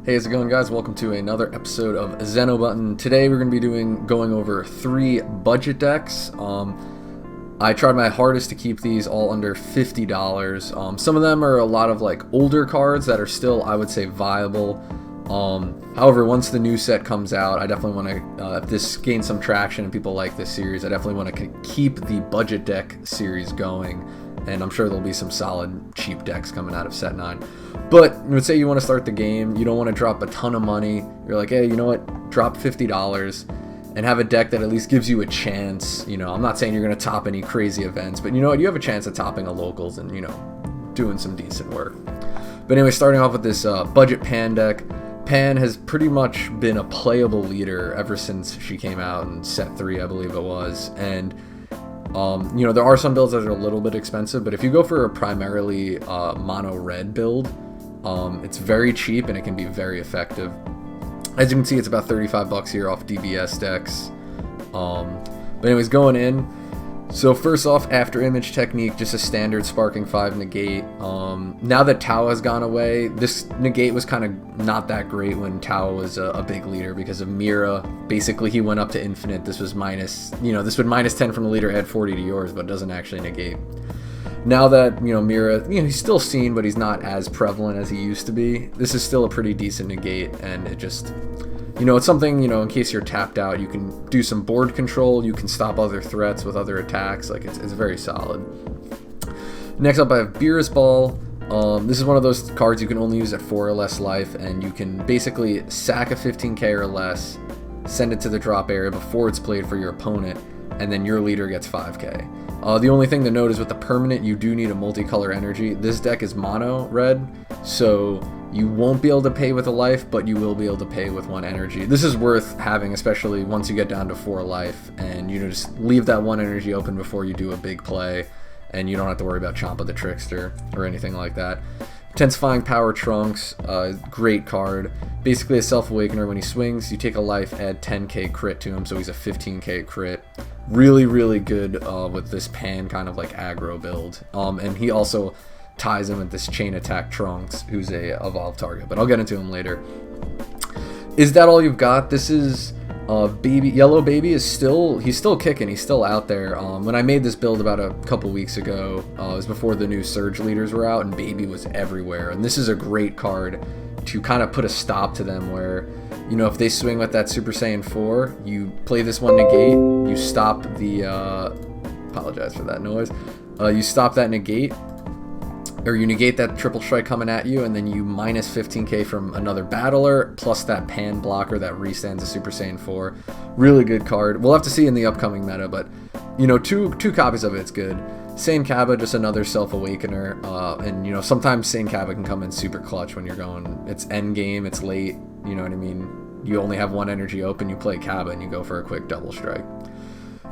Hey, how's it going, guys? Welcome to another episode of Zen-Oh Button. Today we're going to be going over 3 budget decks. I tried my hardest to keep these all under $50. Some of them are a lot of like older cards that are still, I would say, viable. However, once the new set comes out, I definitely want to, if this gains some traction and people like this series, I definitely want to keep the budget deck series going. And I'm sure there'll be some solid cheap decks coming out of set 9. But let's say you want to start the game, you don't want to drop a ton of money. You're like, hey, you know what? Drop $50 and have a deck that at least gives you a chance. You know, I'm not saying you're going to top any crazy events, but you know what? You have a chance at topping a locals and, you know, doing some decent work. But anyway, starting off with this budget Pan deck. Pan has pretty much been a playable leader ever since she came out in set 3, I believe it was. And you know, there are some builds that are a little bit expensive, but if you go for a primarily mono red build, it's very cheap and it can be very effective. As you can see, it's about 35 bucks here off DBS decks. But anyways, going in. So first off, Afterimage technique, just a standard sparking 5 negate. Now that Tao has gone away, this negate was kind of not that great when Tao was a big leader because of Mira. Basically, he went up to infinite. This was minus, you know, this would minus 10 from the leader, add 40 to yours, but it doesn't actually negate. Now that, you know, Mira, you know, he's still seen, but he's not as prevalent as he used to be. This is still a pretty decent negate, and it just, you know, it's something, you know, in case you're tapped out, you can do some board control, you can stop other threats with other attacks, like, it's very solid. Next up, I have Beerus Ball. This is one of those cards you can only use at 4 or less life, and you can basically sack a 15k or less, send it to the drop area before it's played for your opponent, and then your leader gets 5k. The only thing to note is with the permanent, you do need a multicolor energy. This deck is mono red, so you won't be able to pay with a life, but you will be able to pay with 1 energy. This is worth having, especially once you get down to 4 life, and you know, just leave that 1 energy open before you do a big play, and you don't have to worry about Champa the Trickster or anything like that. Intensifying Power Trunks, great card. Basically a Self-Awakener. When he swings, you take a life, add 10k crit to him, so he's a 15k crit. Really, really good with this Pan kind of like aggro build. And he also ties in with this Chain Attack Trunks, who's a evolved target, but I'll get into him later. Is that all you've got? This is Yellow Baby is he's still kicking, he's still out there. When I made this build about a couple weeks ago, it was before the new Surge leaders were out, and Baby was everywhere. And this is a great card to kind of put a stop to them where, you know, if they swing with that Super Saiyan 4, you play this 1 negate, you stop the, apologize for that noise, you stop that negate, or you negate that triple strike coming at you, and then you minus 15k from another battler, plus that Pan blocker that restands a Super Saiyan 4. Really good card. We'll have to see in the upcoming meta, but, you know, two copies of it's good. Saiyan Kaba, just another Self-Awakener, and, you know, sometimes Saiyan Kaba can come in super clutch when you're going, it's end game, it's late, you know what I mean? You only have 1 energy open, you play Kaba, and you go for a quick double strike.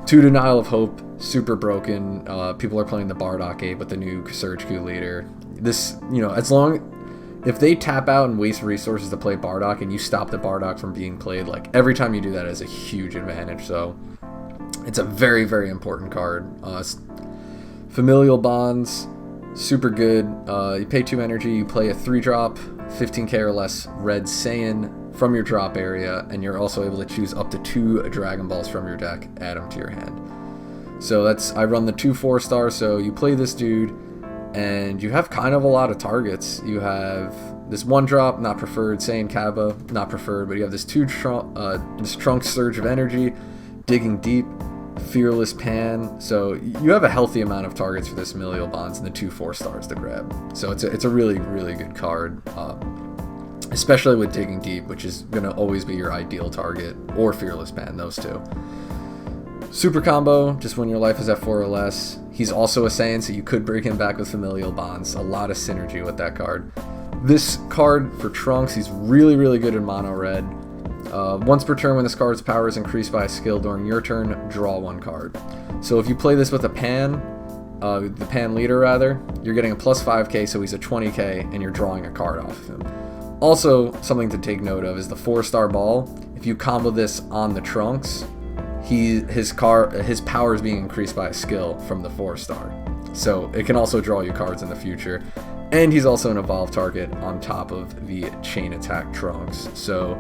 2 Denial of Hope, super broken. People are playing the Bardock 8 with the new Surge Q leader. This, you know, if they tap out and waste resources to play Bardock and you stop the Bardock from being played, like, every time you do that is a huge advantage. So it's a very, very important card. Familial Bonds, super good. You pay 2 energy, you play a 3-drop, 15k or less red Saiyan from your drop area, and you're also able to choose up to 2 Dragon Balls from your deck, add them to your hand. So I run the 2 4-star, so you play this dude, and you have kind of a lot of targets. You have this 1-drop, not preferred, Saiyan Kaba, not preferred, but you have this this Trunks Surge of Energy, Digging Deep, Fearless Pan, so you have a healthy amount of targets for this Familial Bonds and the 2 4-stars to grab. So it's a really, really good card. Especially with Digging Deep, which is going to always be your ideal target, or Fearless Pan, those 2. Super Combo, just when your life is at 4 or less. He's also a Saiyan, so you could bring him back with Familial Bonds. A lot of synergy with that card. This card for Trunks, he's really, really good in mono red. Once per turn, when this card's power is increased by a skill during your turn, draw 1 card. So if you play this with a Pan, the Pan leader rather, you're getting a plus 5k, so he's a 20k, and you're drawing a card off of him. Also, something to take note of is the 4-star ball. If you combo this on the Trunks, his power is being increased by a skill from the 4-star. So it can also draw you cards in the future. And he's also an evolved target on top of the chain attack Trunks. So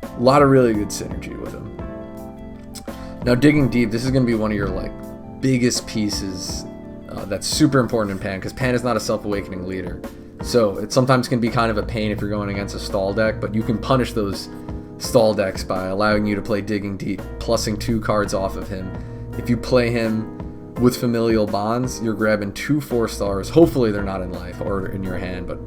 a lot of really good synergy with him. Now digging deep, this is going to be one of your like biggest pieces that's super important in Pan, because Pan is not a self-awakening leader. So it sometimes can be kind of a pain if you're going against a stall deck, but you can punish those stall decks by allowing you to play Digging Deep, plussing 2 cards off of him. If you play him with Familial Bonds, you're grabbing 2 4-stars. Hopefully they're not in life or in your hand, but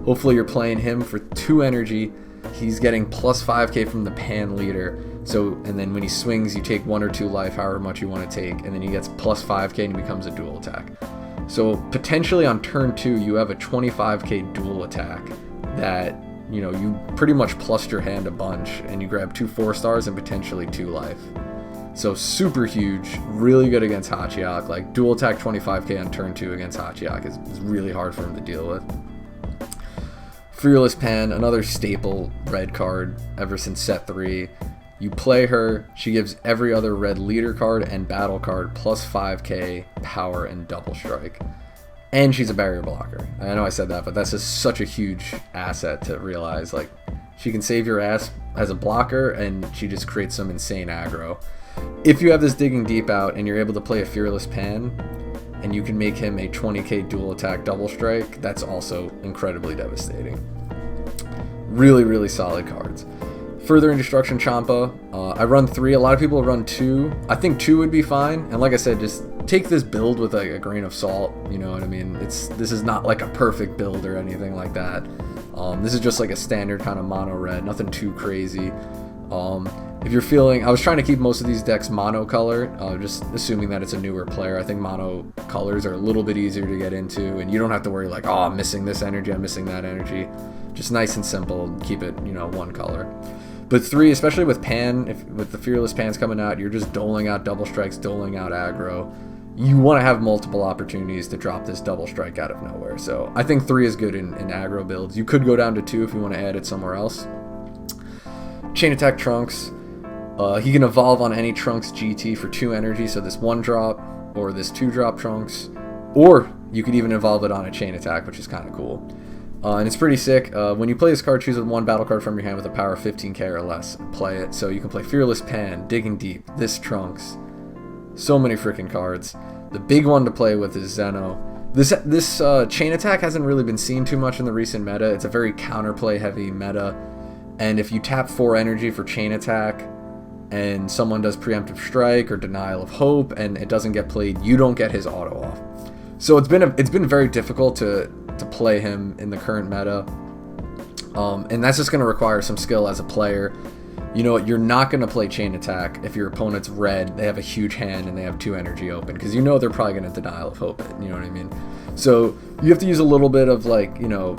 hopefully you're playing him for 2 energy. He's getting plus 5k from the Pan leader. So, and then when he swings, you take 1 or 2 life, however much you want to take, and then he gets plus 5k and he becomes a dual attack. So potentially on turn 2, you have a 25k dual attack that, you know, you pretty much plussed your hand a bunch, and you grab 2 4-stars and potentially 2 life. So super huge, really good against Hachiyak. Like dual attack 25k on turn 2 against Hachiyak is really hard for him to deal with. Fearless Pan, another staple red card ever since set 3. You play her, she gives every other red leader card and battle card plus 5k power and double strike. And she's a barrier blocker. I know I said that, but that's just such a huge asset to realize. Like, she can save your ass as a blocker, and she just creates some insane aggro. If you have this Digging Deep out and you're able to play a Fearless Pan, and you can make him a 20k dual attack double strike, that's also incredibly devastating. Really, really solid cards. Further in Destruction Champa, I run 3. A lot of people run 2. I think 2 would be fine. And like I said, just take this build with like a grain of salt. You know what I mean? This is not like a perfect build or anything like that. This is just like a standard kind of mono red, nothing too crazy. If you're feeling, I was trying to keep most of these decks mono color, just assuming that it's a newer player. I think mono colors are a little bit easier to get into, and you don't have to worry like, oh, I'm missing this energy, I'm missing that energy. Just nice and simple, keep it, you know, one color. But 3, especially with Pan, with the Fearless Pans coming out, you're just doling out double strikes, doling out aggro. You want to have multiple opportunities to drop this double strike out of nowhere. So I think 3 is good in aggro builds. You could go down to 2 if you want to add it somewhere else. Chain Attack Trunks. He can evolve on any Trunks GT for 2 energy, so this 1-drop or this 2-drop Trunks. Or you could even evolve it on a Chain Attack, which is kind of cool. And it's pretty sick. When you play this card, choose 1 battle card from your hand with a power of 15k or less and play it. So you can play Fearless Pan, Digging Deep, this Trunks. So many freaking cards. The big one to play with is Zen-Oh. This Chain Attack hasn't really been seen too much in the recent meta. It's a very counterplay heavy meta. And if you tap 4 energy for Chain Attack and someone does Preemptive Strike or Denial of Hope and it doesn't get played, you don't get his auto off. So it's been very difficult to play him in the current meta, and that's just going to require some skill as a player. You know what, you're not going to play Chain Attack if your opponent's red, they have a huge hand and they have 2 energy open, because you know they're probably going to Denial of Hope it, you know what I mean? So you have to use a little bit of, like, you know,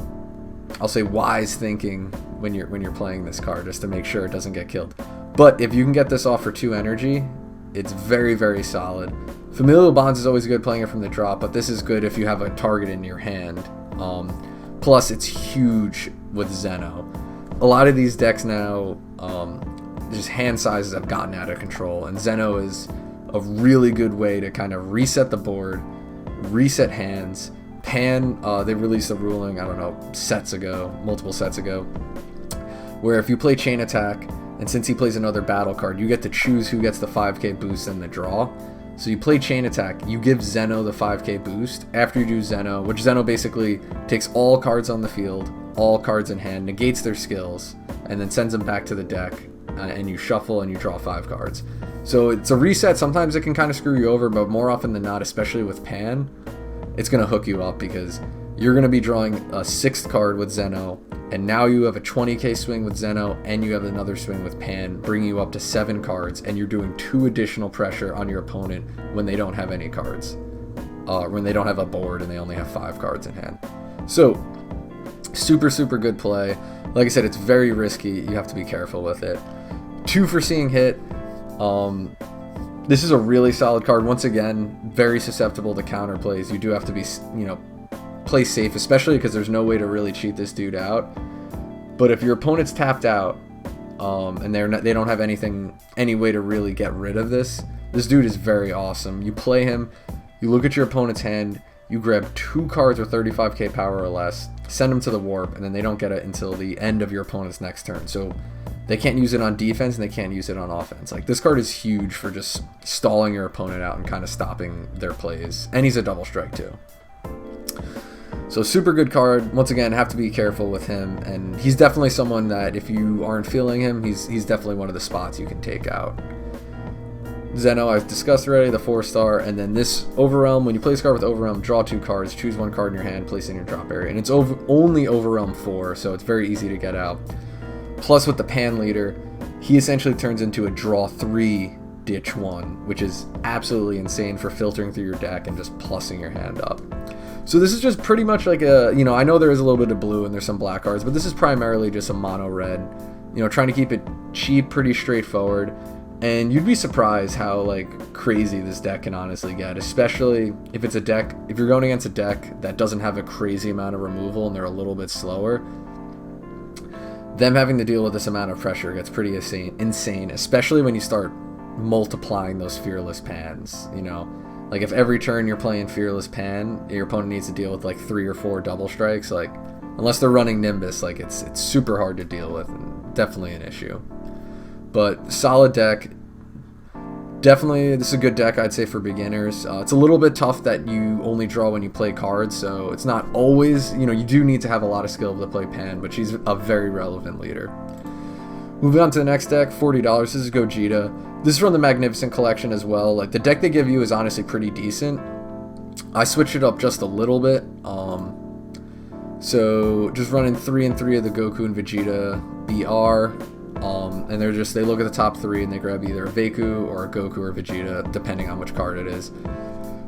I'll say wise thinking when you're playing this card, just to make sure it doesn't get killed. But if you can get this off for 2 energy, it's very, very solid. Familial Bonds is always good playing it from the drop, but this is good if you have a target in your hand. Plus, it's huge with Zen-Oh. A lot of these decks now, just hand sizes have gotten out of control, and Zen-Oh is a really good way to kind of reset the board, reset hands. Pan, they released a ruling, I don't know, multiple sets ago, where if you play Chain Attack, and since he plays another battle card, you get to choose who gets the 5k boost in the draw. So you play Chain Attack, you give Zen-Oh the 5k boost. After you do Zen-Oh, which Zen-Oh basically takes all cards on the field, all cards in hand, negates their skills, and then sends them back to the deck, and you shuffle and you draw 5 cards. So it's a reset. Sometimes it can kind of screw you over, but more often than not, especially with Pan, it's going to hook you up, because you're going to be drawing a 6th card with Zen-Oh, and now you have a 20k swing with Zen-Oh, and you have another swing with Pan, bringing you up to 7 cards, and you're doing 2 additional pressure on your opponent when they don't have any cards, when they don't have a board and they only have 5 cards in hand. So super, super good play. Like I said, it's very risky. You have to be careful with it. 2 for Seeing Hit. This is a really solid card. Once again, very susceptible to counter plays. You do have to be, you know, play safe, especially because there's no way to really cheat this dude out. But if your opponent's tapped out, and they don't have any way to really get rid of this dude is very awesome. You play him, you look at your opponent's hand, you grab 2 cards with 35k power or less, send them to the warp, and then they don't get it until the end of your opponent's next turn. So they can't use it on defense and they can't use it on offense. Like, this card is huge for just stalling your opponent out and kind of stopping their plays. And he's a double strike too. So super good card. Once again, have to be careful with him, and he's definitely someone that if you aren't feeling him, he's definitely one of the spots you can take out. Zen-Oh I've discussed already, the 4-star, and then this Overwhelm. When you play this card with Overwhelm, draw 2 cards, choose 1 card in your hand, place it in your drop area, and it's only Overwhelm 4, so it's very easy to get out. Plus with the Pan Leader, he essentially turns into a draw 3 ditch 1, which is absolutely insane for filtering through your deck and just plussing your hand up. So this is just pretty much like a, you know, I know there is a little bit of blue and there's some black cards, but this is primarily just a mono red, you know, trying to keep it cheap, pretty straightforward. And you'd be surprised how like crazy this deck can honestly get, especially if it's a deck, if you're going against a deck that doesn't have a crazy amount of removal and they're a little bit slower. Them having to deal with this amount of pressure gets pretty insane, especially when you start multiplying those Fearless Pans, you know. Like, if every turn you're playing Fearless Pan, your opponent needs to deal with like 3 or 4 double strikes, like, unless they're running Nimbus, like, it's super hard to deal with and definitely an issue. But solid deck. Definitely, this is a good deck, I'd say, for beginners. It's a little bit tough that you only draw when you play cards, so it's not always, you know, you do need to have a lot of skill to play Pan, but she's a very relevant leader. Moving on to the next deck, $40. This is Gogeta. This is from the Magnificent Collection as well. Like, the deck they give you is honestly pretty decent. I switched it up just a little bit. So just running 3 and 3 of the Goku and Vegeta BR. And they look at the top 3 and they grab either a Veku or a Goku or Vegeta, depending on which card it is.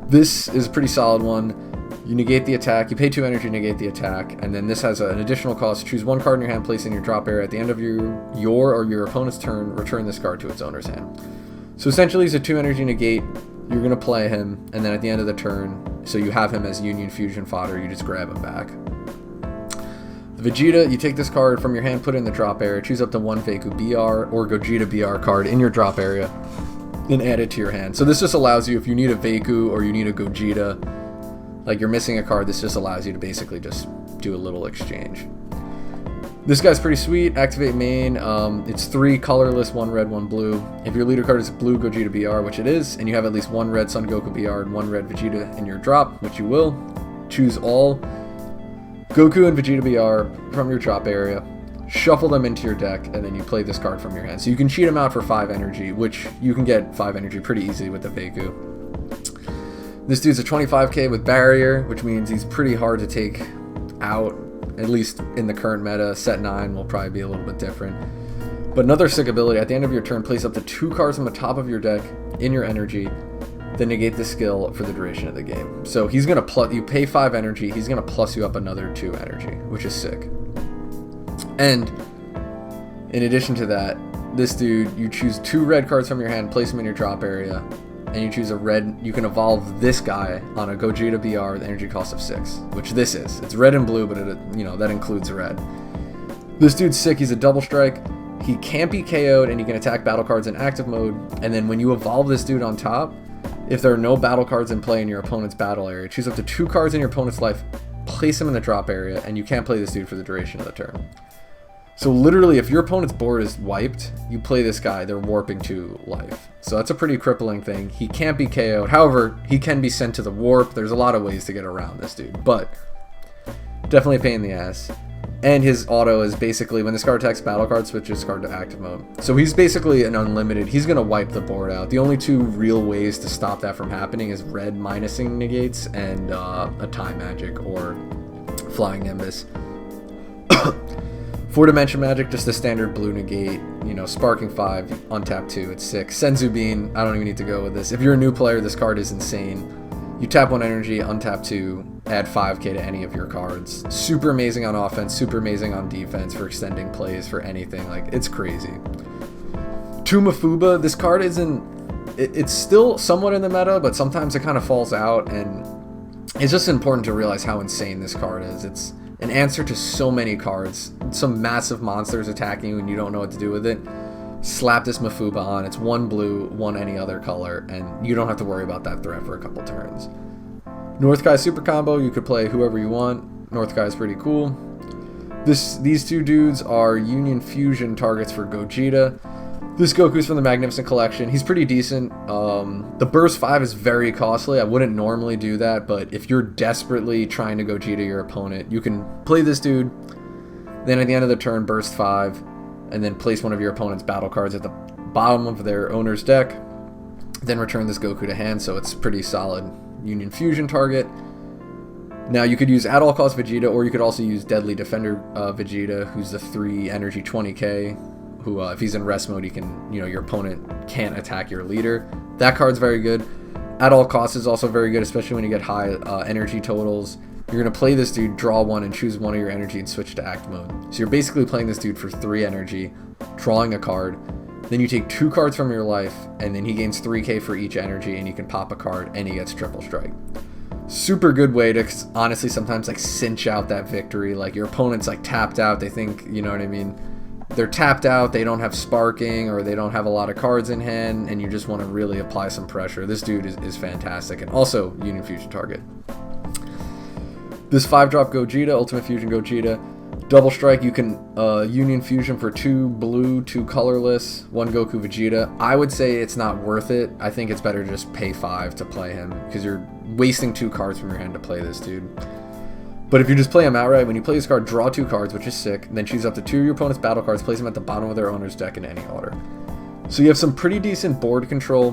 This is a pretty solid one. You negate the attack, you pay 2 energy to negate the attack, and then this has an additional cost. Choose 1 card in your hand, place it in your drop area. At the end of your or your opponent's turn, return this card to its owner's hand. So essentially, it's a 2 energy negate. You're going to play him, and then at the end of the turn, so you have him as Union Fusion fodder, you just grab him back. The Vegeta, you take this card from your hand, put it in the drop area, choose up to 1 Veku BR or Gogeta BR card in your drop area, and add it to your hand. So this just allows you, if you need a Veku or you need a Gogeta, like you're missing a card, this just allows you to basically just do a little exchange. This guy's pretty sweet. Activate main. It's 3 colorless, 1 red, 1 blue. If your leader card is blue Gogeta BR, which it is, and you have at least 1 red Son Goku BR and 1 red Vegeta in your drop, which you will, choose all Goku and Vegeta BR from your drop area, shuffle them into your deck, and then you play this card from your hand. So you can cheat them out for 5 energy, which you can get 5 energy pretty easily with the Veku. This dude's a 25k with barrier, which means he's pretty hard to take out, at least in the current meta. Set 9 will probably be a little bit different. But another sick ability, at the end of your turn, place up to 2 cards from the top of your deck in your energy, then negate the skill for the duration of the game. So he's going to you pay 5 energy, he's going to plus you up another 2 energy, which is sick. And in addition to that, this dude, you choose 2 red cards from your hand, place them in your drop area, and you choose a red. You can evolve this guy on a Gogeta BR with energy cost of 6, which this is. It's red and blue, but that includes red. This dude's sick. He's a double strike. He can't be KO'd, and he can attack battle cards in active mode. And then when you evolve this dude on top, if there are no battle cards in play in your opponent's battle area, choose up to 2 cards in your opponent's life, place them in the drop area, and you can't play this dude for the duration of the turn. So literally, if your opponent's board is wiped, you play this guy, they're warping to life. So that's a pretty crippling thing. He can't be KO'd. However, he can be sent to the warp. There's a lot of ways to get around this dude, but definitely a pain in the ass. And his auto is basically, when this card attacks battle card, switch this card to active mode. So he's basically an unlimited, he's going to wipe the board out. The only 2 real ways to stop that from happening is red minusing negates and a time magic or flying nimbus. 4-dimension magic, just a standard blue negate, sparking 5, untap 2, it's 6. Senzu Bean, I don't even need to go with this. If you're a new player, this card is insane. You tap 1 energy, untap 2, add 5k to any of your cards. Super amazing on offense, super amazing on defense for extending plays, for anything. Like, it's crazy. 2 Mafuba, this card it's still somewhat in the meta, but sometimes it kind of falls out, and it's just important to realize how insane this card is. It's an answer to so many cards, some massive monsters attacking you and you don't know what to do with it. Slap this Mafuba on, it's 1 blue, 1 any other color, and you don't have to worry about that threat for a couple turns. North Kai super combo, you could play whoever you want. North Kai is pretty cool. These two dudes are Union Fusion targets for Gogeta. This Goku's from the Magnificent Collection. He's pretty decent. The Burst 5 is very costly. I wouldn't normally do that, but if you're desperately trying to Gogeta your opponent, you can play this dude, then at the end of the turn, Burst 5, and then place one of your opponent's battle cards at the bottom of their owner's deck, then return this Goku to hand, so it's pretty solid Union Fusion target. Now you could use at all cost Vegeta, or you could also use Deadly Defender Vegeta, who's the 3 energy 20k, who if he's in rest mode, he can, your opponent can't attack your leader. That card's very good. At all costs is also very good, especially when you get high energy totals. You're going to play this dude, draw one, and choose one of your energy and switch to act mode. So you're basically playing this dude for 3 energy, drawing a card. Then you take 2 cards from your life, and then he gains 3k for each energy, and you can pop a card, and he gets triple strike. Super good way to honestly sometimes like cinch out that victory. Like your opponent's like tapped out, they think, you know what I mean? They're tapped out, they don't have sparking, or they don't have a lot of cards in hand, and you just want to really apply some pressure. This dude is fantastic, and also Union Fusion target. This 5-drop Gogeta, Ultimate Fusion Gogeta, double strike, you can Union Fusion for 2 blue, 2 colorless, 1 Goku Vegeta. I would say it's not worth it. I think it's better to just pay 5 to play him, because you're wasting 2 cards from your hand to play this dude. But if you just play him outright, when you play this card, draw 2 cards, which is sick, and then choose up to 2 of your opponent's battle cards, place them at the bottom of their owner's deck in any order. So you have some pretty decent board control,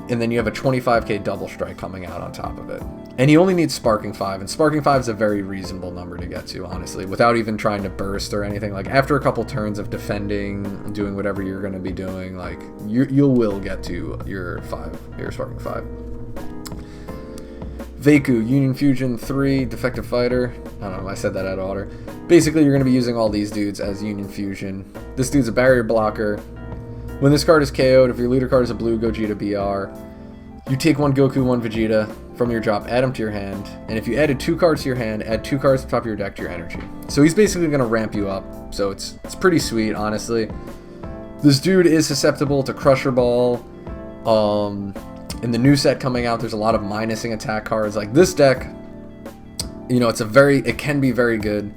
and then you have a 25k double strike coming out on top of it. And he only needs Sparking 5, and Sparking 5 is a very reasonable number to get to, honestly, without even trying to burst or anything. Like, after a couple turns of defending, doing whatever you're going to be doing, like, you will get to your Sparking 5. Vaku, Union Fusion 3, Defective Fighter. I don't know, I said that out of order. Basically, you're going to be using all these dudes as Union Fusion. This dude's a barrier blocker. When this card is KO'd, if your leader card is a blue Gogeta BR, you take 1 Goku, 1 Vegeta from your drop, add them to your hand, and if you added 2 cards to your hand, add 2 cards to the top of your deck to your energy. So he's basically going to ramp you up, so it's pretty sweet, honestly. This dude is susceptible to Crusher Ball. In the new set coming out, there's a lot of minusing attack cards. Like this deck, it can be very good.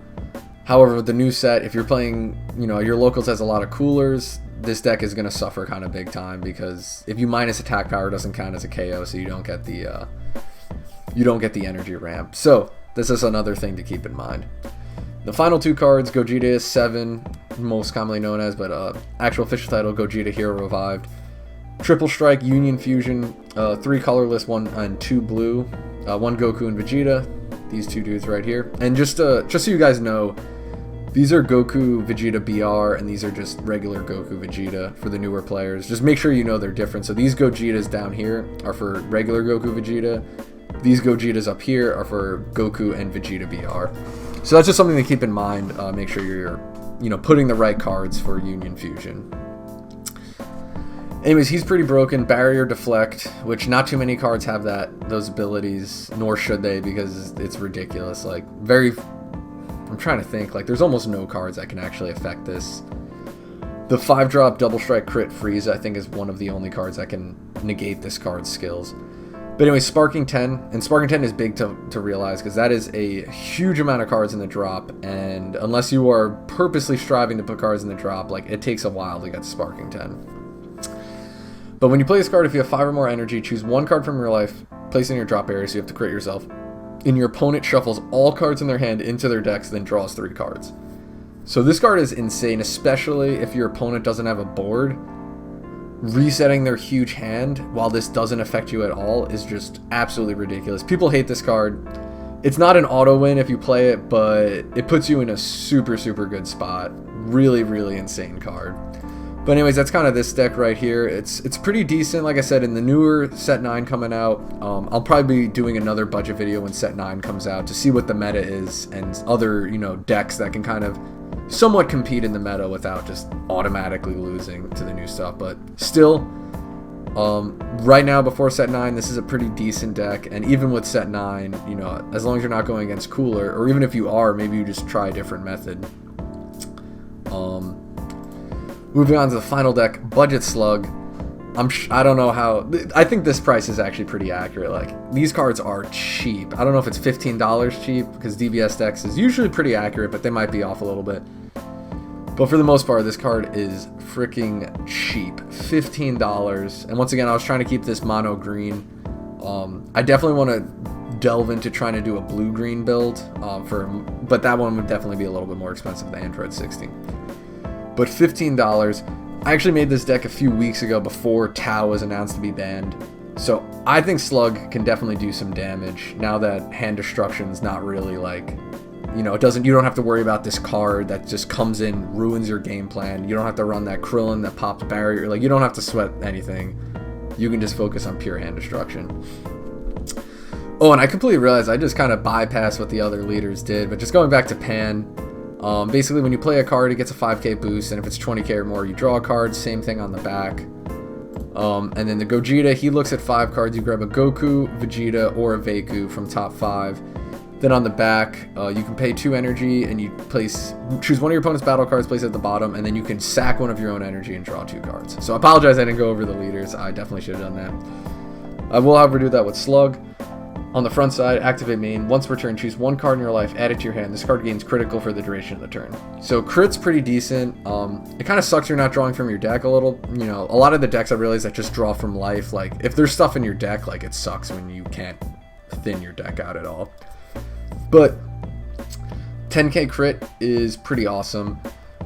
However, with the new set, if you're playing, your locals has a lot of coolers, this deck is going to suffer kind of big time, because if you minus attack power, it doesn't count as a KO, so you don't get the energy ramp. So this is another thing to keep in mind. The final 2 cards, Gogeta is 7, most commonly known as, but actual official title, Gogeta Hero Revived. Triple Strike, Union Fusion, 3 colorless, 1 and 2 blue, 1 Goku and Vegeta. These 2 dudes right here. And just so you guys know, these are Goku Vegeta BR, and these are just regular Goku Vegeta for the newer players. Just make sure you know they're different. So these Gogetas down here are for regular Goku Vegeta. These Gogetas up here are for Goku and Vegeta BR. So that's just something to keep in mind. Make sure you're, putting the right cards for Union Fusion. Anyways, he's pretty broken. Barrier, Deflect, which not too many cards have those abilities, nor should they, because it's ridiculous. Like, I'm trying to think, like, there's almost no cards that can actually affect this. The 5-drop Double Strike Crit Freeze, I think, is one of the only cards that can negate this card's skills. But anyway, Sparking 10, and Sparking 10 is big to realize, because that is a huge amount of cards in the drop, and unless you are purposely striving to put cards in the drop, like, it takes a while to get to Sparking 10. But when you play this card, if you have 5 or more energy, choose 1 card from your life, place it in your drop area, so you have to crit yourself, and your opponent shuffles all cards in their hand into their decks, then draws 3 cards. So this card is insane, especially if your opponent doesn't have a board. Resetting their huge hand while this doesn't affect you at all is just absolutely ridiculous. People hate this card. It's not an auto win if you play it, but it puts you in a super, super good spot. Really, really insane card. But anyways, that's kind of this deck right here. It's pretty decent. Like I said, in the newer Set 9 coming out, I'll probably be doing another budget video when Set 9 comes out to see what the meta is and other, decks that can kind of somewhat compete in the meta without just automatically losing to the new stuff. But still, right now before Set 9, this is a pretty decent deck. And even with Set 9, as long as you're not going against cooler, or even if you are, maybe you just try a different method. Moving on to the final deck, Budget Slug. I don't know how. I think this price is actually pretty accurate. Like, these cards are cheap. I don't know if it's $15 cheap, because DBS decks is usually pretty accurate, but they might be off a little bit. But for the most part, this card is freaking cheap. $15. And once again, I was trying to keep this mono green. I definitely want to delve into trying to do a blue-green build, but that one would definitely be a little bit more expensive than Android 16. But $15. I actually made this deck a few weeks ago before Tau was announced to be banned. So I think Slug can definitely do some damage now that hand destruction is not really like, you know, you don't have to worry about this card that just comes in, ruins your game plan. You don't have to run that Krillin that pops barrier. Like, you don't have to sweat anything. You can just focus on pure hand destruction. Oh, and I completely realized I just kind of bypassed what the other leaders did, but just going back to Pan, basically when you play a card, it gets a 5k boost, and if it's 20k or more, you draw a card. Same thing on the back. And then the Gogeta, he looks at 5 cards. You grab a Goku, Vegeta, or a Vaku from top 5. Then on the back, you can pay 2 energy, and you choose one of your opponent's battle cards, place it at the bottom, and then you can sack one of your own energy and draw 2 cards. So I apologize I didn't go over the leaders. I definitely should have done that. I will, however, do that with Slug. On the front side, activate main. Once per turn, choose 1 card in your life, add it to your hand. This card gains critical for the duration of the turn. So crit's pretty decent. It kind of sucks you're not drawing from your deck a little. You know, a lot of the decks I realize that just draw from life. Like, if there's stuff in your deck, like, it sucks when you can't thin your deck out at all. But 10k crit is pretty awesome.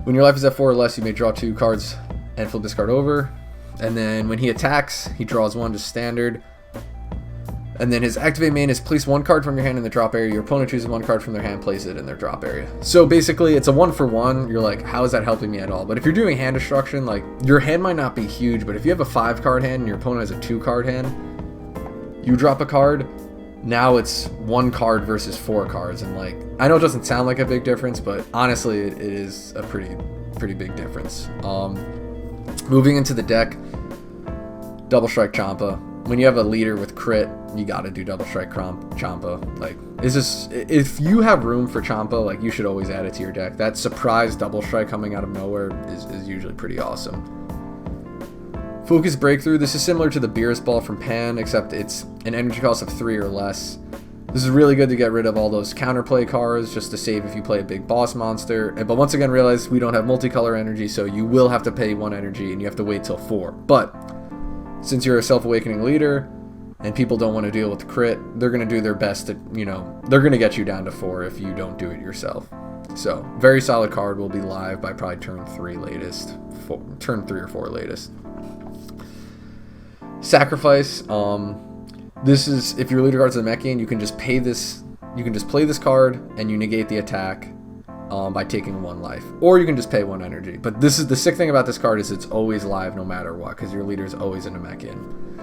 When your life is at 4 or less, you may draw 2 cards and flip this card over. And then when he attacks, he draws 1, just standard. And then his activate main is place 1 card from your hand in the drop area. Your opponent chooses 1 card from their hand, place it in their drop area. So basically, it's a 1-for-1. You're like, how is that helping me at all? But if you're doing hand destruction, like, your hand might not be huge, but if you have a 5-card hand and your opponent has a 2-card hand, you drop a card. Now it's 1 card versus 4 cards, and like, I know it doesn't sound like a big difference, but honestly, it is a pretty big difference. Moving into the deck, Double Strike Champa. When you have a leader with crit, you gotta do Double Strike Champa. Like, it's just, if you have room for Champa, like, you should always add it to your deck. That surprise Double Strike coming out of nowhere is usually pretty awesome. Focus Breakthrough. This is similar to the Beerus Ball from Pan, except it's an energy cost of 3 or less. This is really good to get rid of all those counterplay cards, just to save if you play a big boss monster. But once again, realize we don't have multicolor energy, so you will have to pay 1 energy, and you have to wait till 4. But since you're a self-awakening leader, and people don't want to deal with the crit, they're going to do their best to, you know, they're going to get you down to 4 if you don't do it yourself. So, very solid card. Will be live by probably turn 3 latest. Turn 3 or 4 latest. Sacrifice. This is, if your leader card's a mech game, you can just play this card and you negate the attack by taking 1 life, or you can just pay 1 energy. But this is the sick thing about this card, is it's always live no matter what, because your leader is always in a mech in.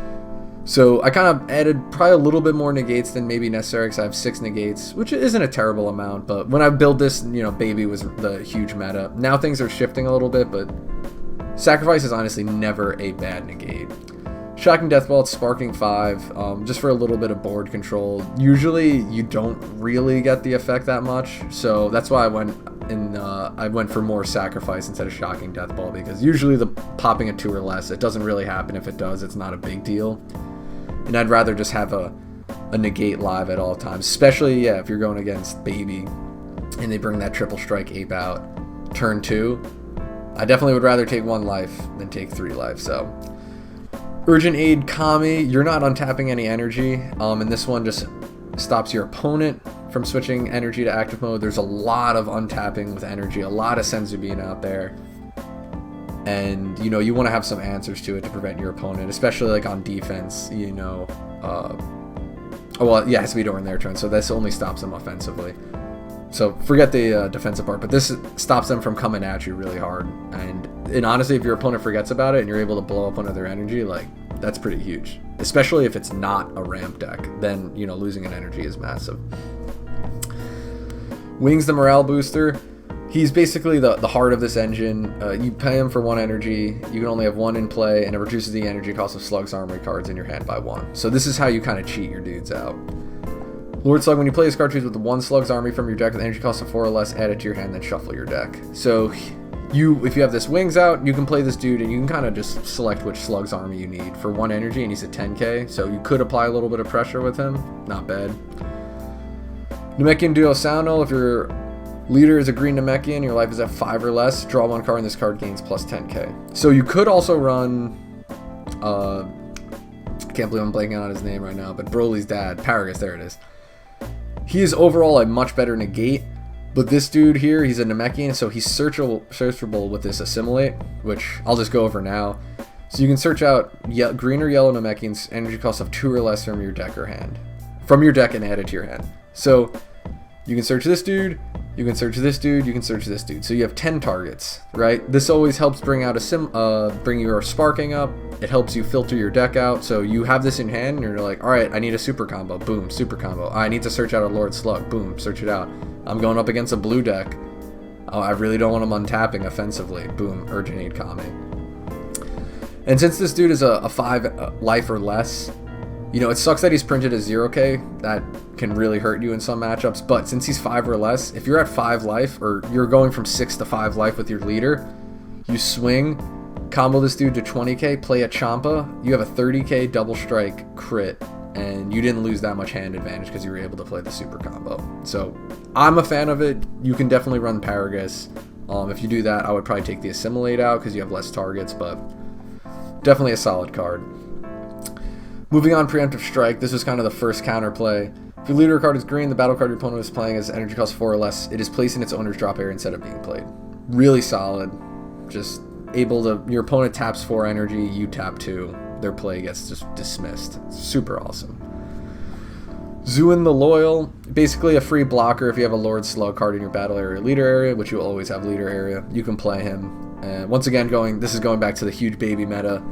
So I kind of added probably a little bit more negates than maybe necessary, because I have 6 negates, which isn't a terrible amount. But when I built this, you know, baby was the huge meta. Now things are shifting a little bit, but sacrifice is honestly never a bad negate. Shocking Death Ball, it's Sparking 5, just for a little bit of board control. Usually you don't really get the effect that much, so that's why I went for more Sacrifice instead of Shocking Death Ball, because usually the popping a 2 or less, it doesn't really happen. If it does, it's not a big deal. And I'd rather just have a negate live at all times, especially, yeah, if you're going against Baby and they bring that Triple Strike Ape out turn 2. I definitely would rather take 1 life than take 3 life, so. Urgent Aid Kami, you're not untapping any energy, and this one just stops your opponent from switching energy to active mode. There's a lot of untapping with energy, a lot of Senzu being out there, and you know, you want to have some answers to it to prevent your opponent, especially like on defense, you know. Well, yeah, it has to be during their turn, so this only stops them offensively. So forget the defensive part, but this stops them from coming at you really hard. And honestly, if your opponent forgets about it and you're able to blow up one of their energy, like, that's pretty huge. Especially if it's not a ramp deck, then, you know, losing an energy is massive. Wings the Morale Booster. He's basically the heart of this engine. You pay him for 1 energy, you can only have 1 in play, and it reduces the energy cost of Slug's armory cards in your hand by 1. So this is how you kind of cheat your dudes out. Lord Slug, when you play this card, choose with the 1 Slug's army from your deck with energy cost of 4 or less, add it to your hand, then shuffle your deck. So if you have this wings out, you can play this dude and you can kind of just select which Slug's army you need for 1 energy, and he's at 10k, so you could apply a little bit of pressure with him. Not bad. Namekian Duo Soundle, if your leader is a green Namekian, your life is at 5 or less, draw 1 card and this card gains plus 10k. So you could also run, I can't believe I'm blanking on his name right now, but Broly's dad, Paragus, there it is. He is overall a much better negate, but this dude here, he's a Namekian, so he's searchable with this Assimilate, which I'll just go over now. So you can search out green or yellow Namekians, energy cost of 2 or less from your deck or hand. From your deck and add it to your hand. So you can search this dude, you can search this dude, you can search this dude. So you have 10 targets, right? This always helps bring out bring your sparking up. It helps you filter your deck out. So you have this in hand and you're like, all right, I need a super combo. Boom, super combo. I need to search out a Lord Slug. Boom, search it out. I'm going up against a blue deck. Oh, I really don't want him untapping offensively. Boom, Urgent Aid Kami. And since this dude is a 5 life or less, you know, it sucks that he's printed as 0k. That can really hurt you in some matchups. But since he's 5 or less, if you're at 5 life, or you're going from 6 to 5 life with your leader, you swing, combo this dude to 20k, play a Champa, you have a 30k double strike crit, and you didn't lose that much hand advantage because you were able to play the super combo. So I'm a fan of it. You can definitely run Paragus. If you do that, I would probably take the Assimilate out because you have less targets, but definitely a solid card. Moving on, Preemptive Strike. This was kind of the first counterplay. If your leader card is green, the battle card your opponent is playing has energy cost 4 or less. It is placed in its owner's drop area instead of being played. Really solid. Just able to, your opponent taps 4 energy, you tap 2. Their play gets just dismissed. Super awesome. Zooin the Loyal. Basically a free blocker if you have a Lord Slug card in your battle area leader area, which you will always have leader area. You can play him. And once again, this is going back to the huge baby meta.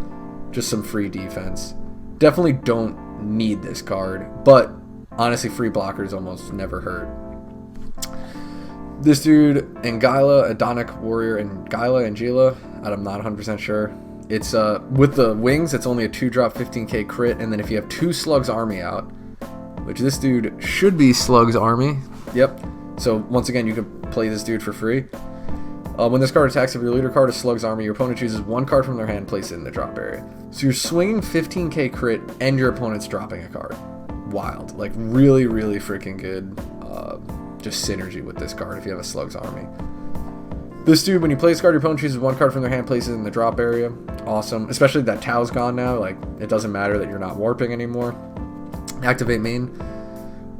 Just some free defense. Definitely don't need this card, but honestly, free blockers almost never hurt. This dude, Anguilla, Adonic Warrior, and Anguilla, I'm not 100% sure. It's with the wings, it's only a 2-drop 15k crit, and then if you have 2 Slug's army out, which this dude should be Slug's army. Yep. So once again, you can play this dude for free. When this card attacks, if your leader card is Slug's army, your opponent chooses 1 card from their hand, place it in the drop area. So you're swinging 15k crit, and your opponent's dropping a card. Wild. Like, really, really freaking good. Just synergy with this card if you have a Slug's army. This dude, when you play this card, your opponent chooses 1 card from their hand, places it in the drop area. Awesome. Especially that Tao's gone now. Like, it doesn't matter that you're not warping anymore. Activate main.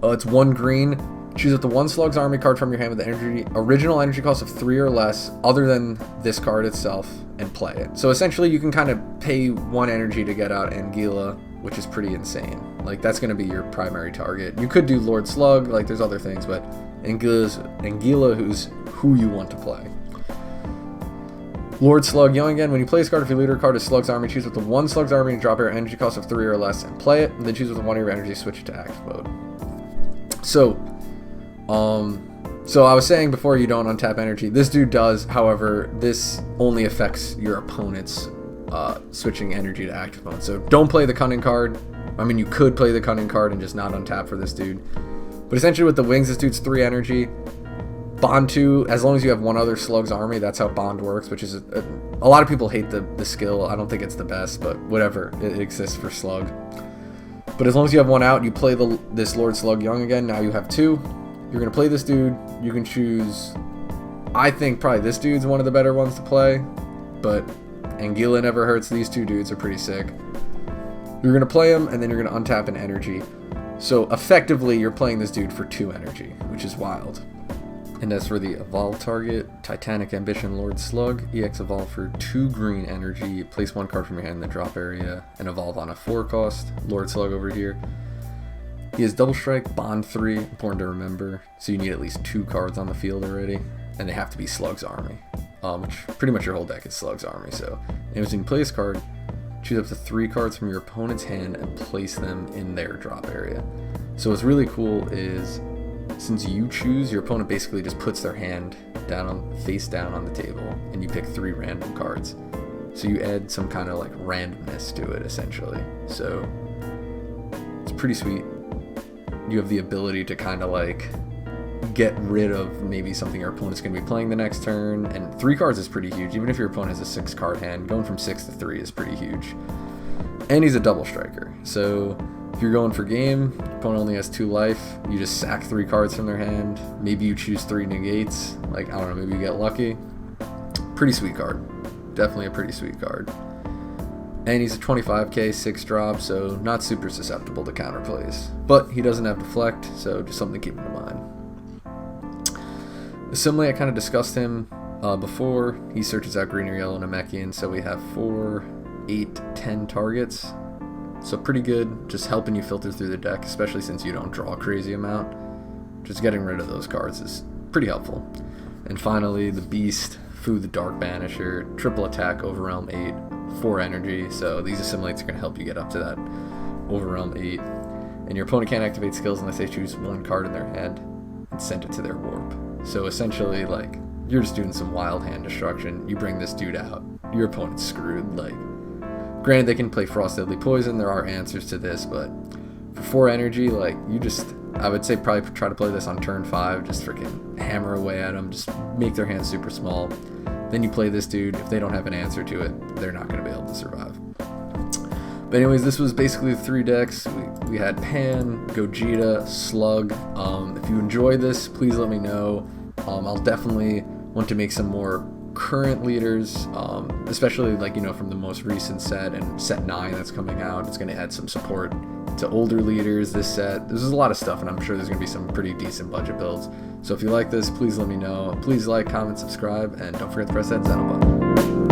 It's 1 green. Choose up the 1 Slug's army card from your hand with the original energy cost of 3 or less, other than this card itself, and play it. So essentially, you can kind of pay 1 energy to get out Anguilla, which is pretty insane. Like, that's going to be your primary target. You could do Lord Slug, like there's other things, but Anguilla who's who you want to play. Lord Slug, young again. When you play this card, if your leader card is Slug's army, choose with the 1 Slug's army and drop your energy cost of 3 or less and play it, and then choose with the 1 of your energy, switch it to active mode. So I was saying before, you don't untap energy. This dude does, however, this only affects your opponent's switching energy to active mode. So don't play the Cunning card. I mean, you could play the Cunning card and just not untap for this dude. But essentially with the wings, this dude's 3 energy. Bond 2, as long as you have 1 other Slug's army, that's how Bond works, which is a lot of people hate the skill. I don't think it's the best, but whatever. It exists for Slug. But as long as you have 1 out, you play this Lord Slug young again. Now you have 2. You're going to play this dude. You can choose, I think probably this dude's one of the better ones to play, but Anguilla never hurts. These 2 dudes are pretty sick. You're going to play him, and then you're going to untap an energy. So effectively, you're playing this dude for 2 energy, which is wild. And as for the evolve target, Titanic Ambition Lord Slug, EX evolve for 2 green energy, place 1 card from your hand in the drop area, and evolve on a 4 cost. Lord Slug over here. He has double strike, bond 3, important to remember, so you need at least 2 cards on the field already, and they have to be Slug's army, which pretty much your whole deck is Slug's army. So anyways, when you play this card, choose up to 3 cards from your opponent's hand and place them in their drop area. So what's really cool is, since you choose, your opponent basically just puts their hand face down on the table, and you pick 3 random cards. So you add some kind of like randomness to it, essentially. So it's pretty sweet. You have the ability to kind of like get rid of maybe something your opponent's going to be playing the next turn. And 3 cards is pretty huge. Even if your opponent has a 6 card hand, going from 6 to 3 is pretty huge. And he's a double striker. So if you're going for game, your opponent only has 2 life, you just sack 3 cards from their hand. Maybe you choose 3 negates. Like, I don't know, maybe you get lucky. Pretty sweet card. Definitely a pretty sweet card. And he's a 25k 6 drop, so not super susceptible to counterplays. But he doesn't have deflect, so just something to keep in mind. Similarly, I kind of discussed him before. He searches out green or yellow Namekian, so we have 4, 8, 10 targets. So pretty good, just helping you filter through the deck, especially since you don't draw a crazy amount. Just getting rid of those cards is pretty helpful. And finally, the Beast, Fu the Dark Banisher, triple attack, Overwhelm 8, 4 energy. So these assimilates are going to help you get up to that Overwhelm 8. And your opponent can't activate skills unless they choose 1 card in their hand and send it to their warp. So essentially, like, you're just doing some wild hand destruction. You bring this dude out, your opponent's screwed. Like, granted, they can play Frost Deadly Poison. There are answers to this, but for 4 energy, like, you just, I would say probably try to play this on turn 5. Just freaking hammer away at them. Just make their hand super small. Then you play this dude. If they don't have an answer to it, they're not going to be able to survive. But anyways, this was basically the 3 decks. We had Pan, Gogeta, Slug. If you enjoyed this, please let me know. I'll definitely want to make some more current leaders, especially like, you know, from the most recent set and set 9 that's coming out. It's going to add some support to older leaders this set. There's a lot of stuff, and I'm sure there's going to be some pretty decent budget builds. So if you like this, please let me know. Please like, comment, subscribe, and don't forget to press that Zen-Oh button.